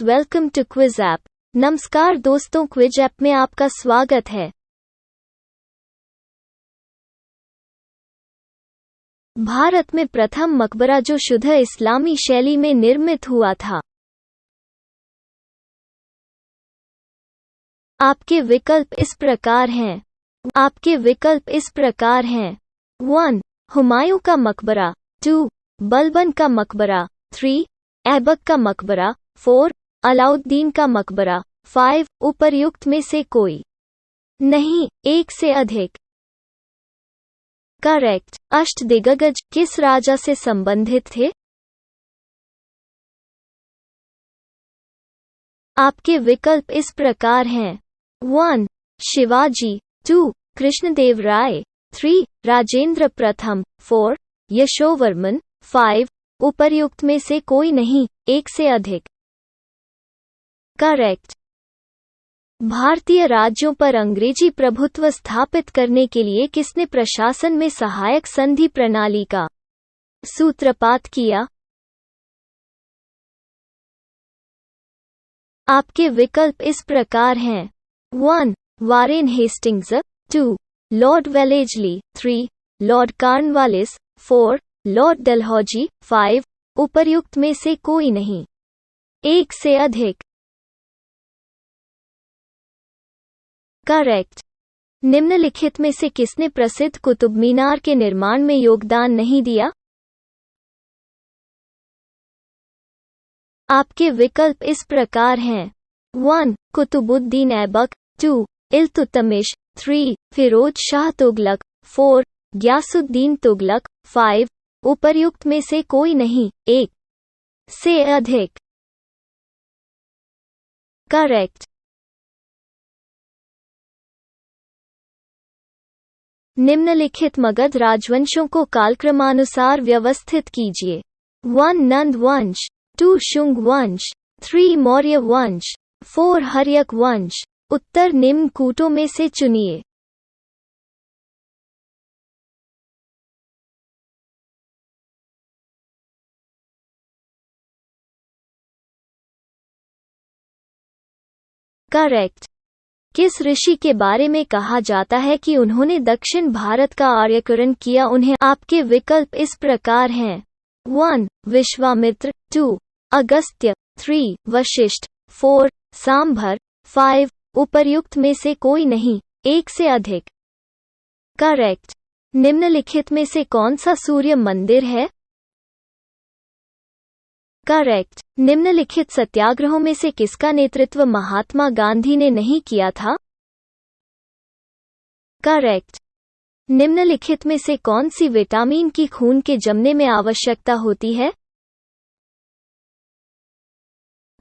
Most welcome to quiz app. नमस्कार दोस्तों, quiz app में आपका स्वागत है। भारत में प्रथम मकबरा जो शुद्ध इस्लामी शैली में निर्मित हुआ था। आपके विकल्प इस प्रकार हैं। 1. हुमायूं का मकबरा। 2. बलबन का मकबरा। 3. ऐबक का मकबरा। 4. अलाउद्दीन का मकबरा। 5. उपर्युक्त में से कोई नहीं, एक से अधिक। करेक्ट। अष्टदिग्गज किस राजा से संबंधित थे? आपके विकल्प इस प्रकार हैं। 1. शिवाजी। 2. कृष्णदेव राय। 3. राजेंद्र प्रथम। 4. यशोवर्मन। 5. उपर्युक्त में से कोई नहीं, एक से अधिक। करेक्ट। भारतीय राज्यों पर अंग्रेजी प्रभुत्व स्थापित करने के लिए किसने प्रशासन में सहायक संधि प्रणाली का सूत्रपात किया? आपके विकल्प इस प्रकार हैं। 1. Warren Hastings. 2. Lord Wellesley. 3. Lord Cornwallis. 4. Lord Dalhousie. 5. उपर्युक्त में से कोई नहीं, एक से अधिक। करेक्ट। निम्नलिखित में से किसने प्रसिद्ध कुतुब मीनार के निर्माण में योगदान नहीं दिया? आपके विकल्प इस प्रकार हैं। 1. कुतुबुद्दीन ऐबक। 2. इल्तुतमिश। 3. फिरोज शाह तुगलक। 4. ग्यासुद्दीन तुगलक। 5. उपर्युक्त में से कोई नहीं, एक से अधिक। करेक्ट। निम्नलिखित मगध राजवंशों को कालक्रमानुसार व्यवस्थित कीजिए। 1. नंद वंश। 2. शुंग वंश। 3. मौर्य वंश। 4. हर्यक वंश। उत्तर निम्न कूटों में से चुनिए। करेक्ट। किस ऋषि के बारे में कहा जाता है कि उन्होंने दक्षिण भारत का आर्यकरण किया? उन्हें आपके विकल्प इस प्रकार हैं। 1. विश्वामित्र। 2. अगस्त्य। 3. वशिष्ठ। 4. सांभर। 5. उपर्युक्त में से कोई नहीं, एक से अधिक। करेक्ट। निम्नलिखित में से कौन सा सूर्य मंदिर है? करेक्ट। निम्नलिखित सत्याग्रहों में से किसका नेतृत्व महात्मा गांधी ने नहीं किया था? करेक्ट। निम्नलिखित में से कौन सी विटामिन की खून के जमने में आवश्यकता होती है?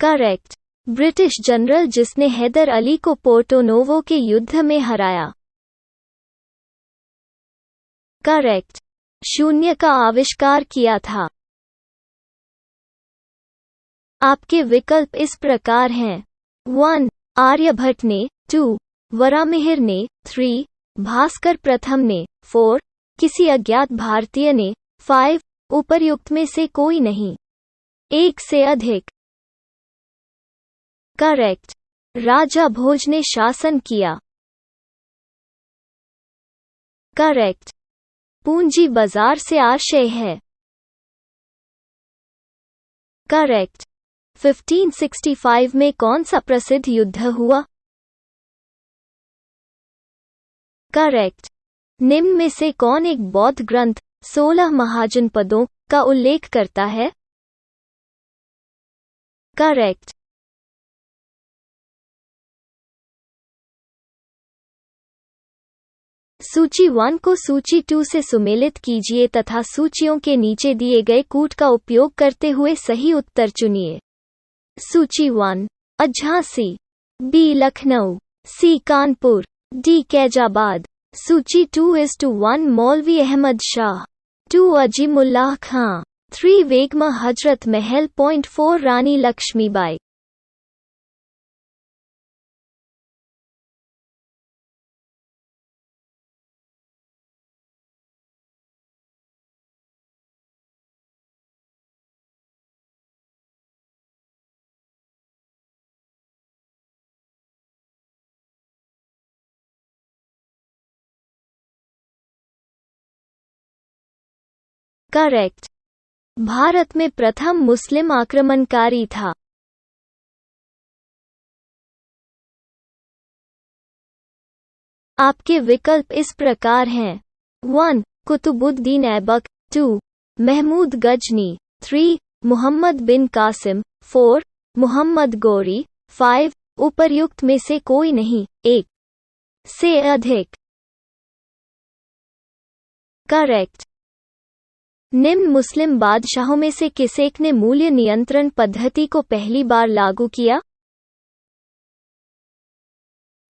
करेक्ट। ब्रिटिश जनरल जिसने हैदर अली को पोर्टोनोवो के युद्ध में हराया। करेक्ट। शून्य का आविष्कार किया था। आपके विकल्प इस प्रकार हैं। 1. आर्यभट्ट ने। 2. वरामिहिर ने। 3. भास्कर प्रथम ने। 4. किसी अज्ञात भारतीय ने। 5. उपर्युक्त में से कोई नहीं, एक से अधिक। करेक्ट। राजा भोज ने शासन किया। करेक्ट। पूंजी बाजार से आशय है। करेक्ट। 1565 में कौन सा प्रसिद्ध युद्ध हुआ? करेक्ट। निम्न में से कौन एक बौद्ध ग्रंथ 16 महाजनपदों का उल्लेख करता है? करेक्ट। सूची 1 को सूची 2 से सुमेलित कीजिए तथा सूचियों के नीचे दिए गए कूट का उपयोग करते हुए सही उत्तर चुनिए। सूची 1. झांसी। बी. लखनऊ। सी. कानपुर। डी. कैजाबाद। सूची 2:1 मौलवी अहमद शाह। 2. अजीमुल्लाह खां। 3. वेगमा हजरत महल। 4 रानी लक्ष्मीबाई। करेक्ट। भारत में प्रथम मुस्लिम आक्रमणकारी था। आपके विकल्प इस प्रकार हैं। 1. कुतुबुद्दीन ऐबक। 2. महमूद गजनी। 3. मुहम्मद बिन कासिम। 4. मुहम्मद गौरी। 5. उपर्युक्त में से कोई नहीं, एक से अधिक। करेक्ट। निम्न मुस्लिम बादशाहों में से किस एक ने मूल्य नियंत्रण पद्धति को पहली बार लागू किया?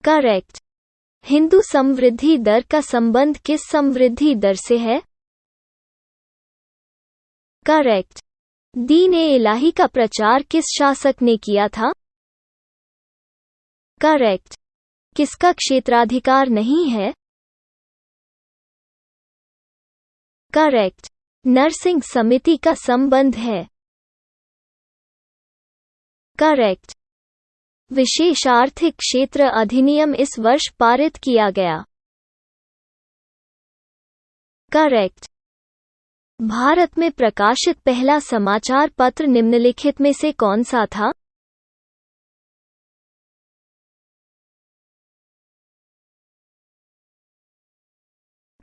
करेक्ट। हिंदू समवृद्धि दर का संबंध किस समवृद्धि दर से है? करेक्ट। दीन-ए-इलाही का प्रचार किस शासक ने किया था? करेक्ट। किसका क्षेत्राधिकार नहीं है? करेक्ट। नरसिंह समिति का संबंध है। करेक्ट। विशेष आर्थिक क्षेत्र अधिनियम इस वर्ष पारित किया गया। करेक्ट। भारत में प्रकाशित पहला समाचार पत्र निम्नलिखित में से कौन सा था?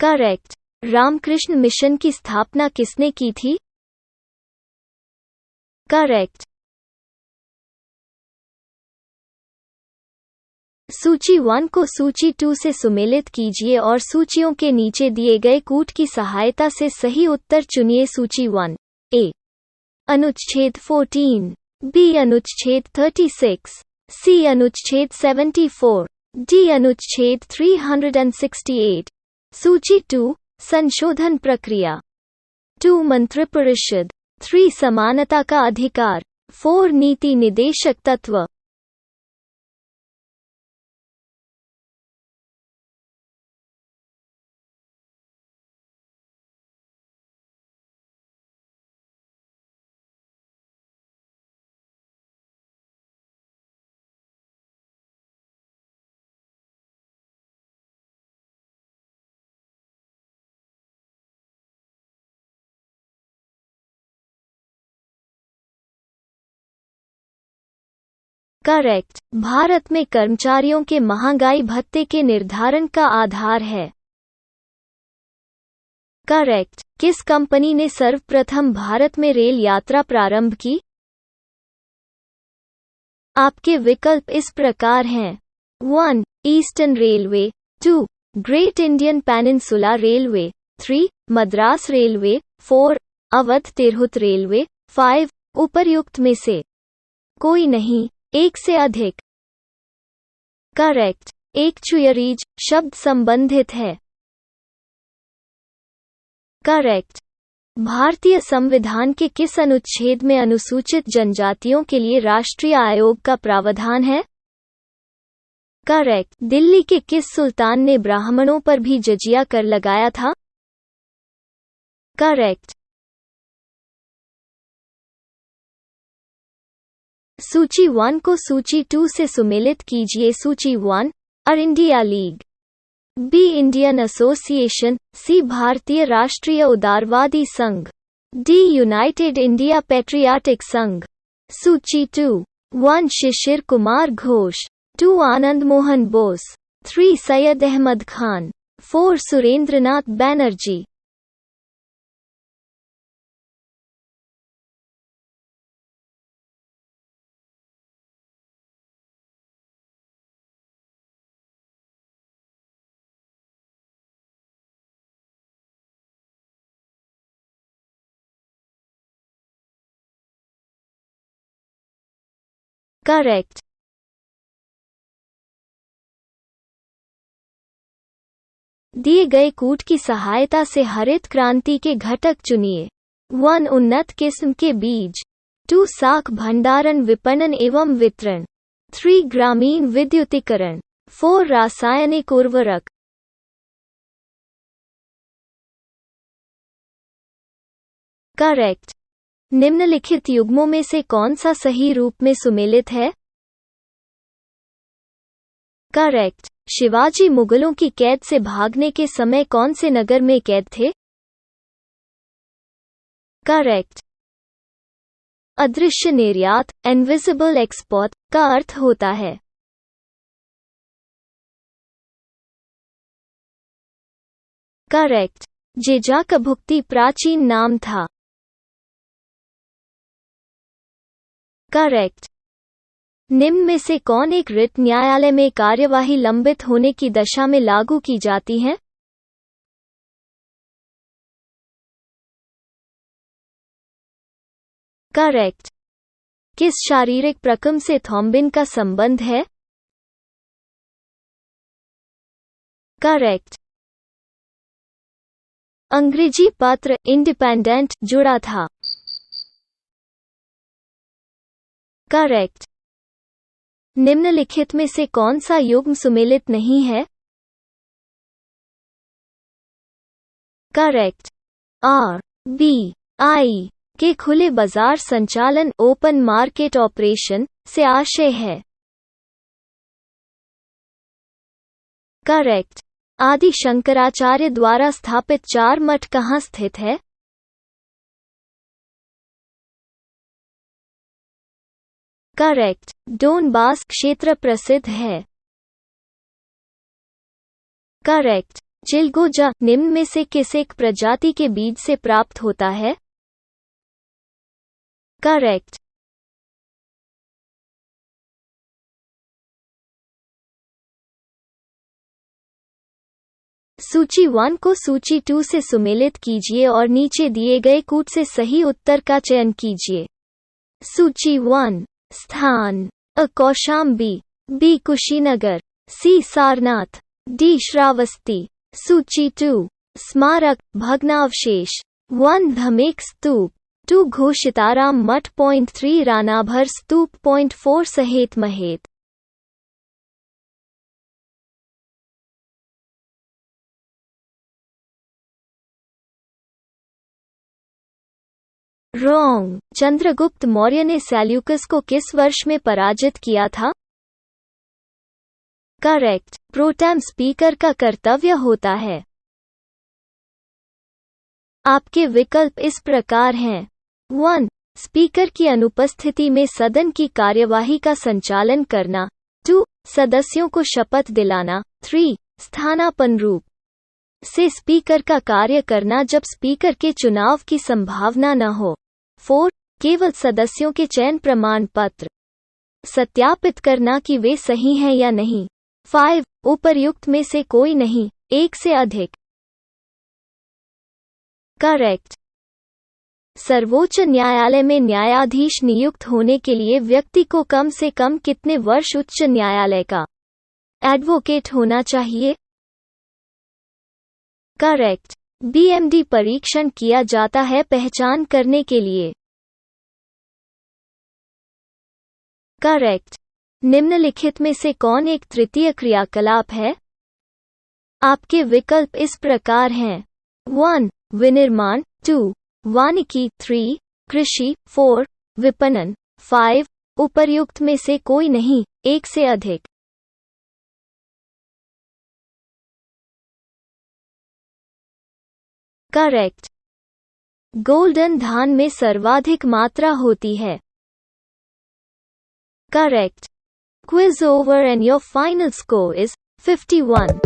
करेक्ट। रामकृष्ण मिशन की स्थापना किसने की थी? करेक्ट। सूची 1 को सूची 2 से सुमेलित कीजिए और सूचियों के नीचे दिए गए कूट की सहायता से सही उत्तर चुनिए। सूची 1। ए अनुच्छेद 14, बी अनुच्छेद 36, सी अनुच्छेद 74, डी अनुच्छेद 368। सूची 2 संशोधन प्रक्रिया। 2 मंत्रिपरिषद। 3 समानता का अधिकार। 4 नीति निदेशक तत्व। करेक्ट। भारत में कर्मचारियों के महंगाई भत्ते के निर्धारण का आधार है। करेक्ट। किस कंपनी ने सर्वप्रथम भारत में रेल यात्रा प्रारंभ की? आपके विकल्प इस प्रकार हैं। 1. Eastern railway. 2. Great Indian peninsula railway. 3. Madras railway. 4. Awadh Tirhut railway. 5. उपर्युक्त में से कोई नहीं, एक से अधिक। करेक्ट। एक चुयरीज शब्द संबंधित है। करेक्ट। भारतीय संविधान के किस अनुच्छेद में अनुसूचित जनजातियों के लिए राष्ट्रीय आयोग का प्रावधान है? करेक्ट। दिल्ली के किस सुल्तान ने ब्राह्मणों पर भी जजिया कर लगाया था? करेक्ट। सूची 1 को सूची 2 से सुमेलित कीजिए। सूची 1। All India league. B Indian association. C भारतीय राष्ट्रीय उदारवादी संघ। डी यूनाइटेड इंडिया पैट्रियाटिक संघ। सूची 2। 1 शिशिर कुमार घोष। 2 आनंद मोहन बोस। 3 सैयद अहमद खान। 4 सुरेंद्रनाथ बैनर्जी। करेक्ट। दिए गए कूट की सहायता से हरित क्रांति के घटक चुनिए। 1 उन्नत किस्म के बीज। 2 साख भंडारण विपणन एवं वितरण। 3 ग्रामीण विद्युतीकरण। 4 रासायनिक उर्वरक। करेक्ट। निम्नलिखित युग्मों में से कौन सा सही रूप में सुमेलित है? करेक्ट। शिवाजी मुगलों की कैद से भागने के समय कौन से नगर में कैद थे? करेक्ट। अदृश्य निर्यात, इनविजिबल एक्सपोर्ट का अर्थ होता है। करेक्ट। जेजा का भुक्ति प्राचीन नाम था। करेक्ट। निम्न में से कौन एक रिट न्यायालय में कार्यवाही लंबित होने की दशा में लागू की जाती है? करेक्ट। किस शारीरिक प्रक्रम से थ्रोम्बिन का संबंध है? करेक्ट। अंग्रेजी पत्र इंडिपेंडेंट जुड़ा था। करेक्ट। निम्नलिखित में से कौन सा युग्म सुमेलित नहीं है? करेक्ट। आर बी आई के खुले बाजार संचालन ओपन मार्केट ऑपरेशन से आशय है। करेक्ट। आदि शंकराचार्य द्वारा स्थापित चार मठ कहाँ स्थित है? करेक्ट। डोनबास क्षेत्र प्रसिद्ध है। करेक्ट। चिलगोजा निम्न में से किस एक प्रजाति के बीज से प्राप्त होता है? करेक्ट। सूची 1 को सूची 2 से सुमेलित कीजिए और नीचे दिए गए कूट से सही उत्तर का चयन कीजिए। सूची 1 स्थान अ कौशाम्बी, बी कुशीनगर, सी सारनाथ, डी श्रावस्ती। सूची 2 स्मारक भग्नावशेष 1 धमेक स्तूप, 2 घोषिताराम मठ, 3 रानाभर स्तूप, 4 सहेत महेत। रॉन्ग। चंद्रगुप्त मौर्य ने सेल्यूकस को किस वर्ष में पराजित किया था? करेक्ट। प्रोटेम स्पीकर का कर्तव्य होता है। आपके विकल्प इस प्रकार हैं। 1 स्पीकर की अनुपस्थिति में सदन की कार्यवाही का संचालन करना। 2 सदस्यों को शपथ दिलाना। 3 स्थानापन्न रूप से स्पीकर का कार्य करना जब स्पीकर के चुनाव की संभावना न हो। 4 केवल सदस्यों के चयन प्रमाण पत्र सत्यापित करना कि वे सही हैं या नहीं। 5 उपर्युक्त में से कोई नहीं, एक से अधिक। करेक्ट। सर्वोच्च न्यायालय में न्यायाधीश नियुक्त होने के लिए व्यक्ति को कम से कम कितने वर्ष उच्च न्यायालय का एडवोकेट होना चाहिए? करेक्ट। बीएमडी परीक्षण किया जाता है पहचान करने के लिए। करेक्ट। निम्नलिखित में से कौन एक तृतीय क्रियाकलाप है? आपके विकल्प इस प्रकार हैं। 1 विनिर्माण, 2 वानिकी, 3 कृषि, 4 विपणन, 5 उपर्युक्त में से कोई नहीं, एक से अधिक। करेक्ट। गोल्डन धान में सर्वाधिक मात्रा होती है। Correct. Quiz over and your final score is 51।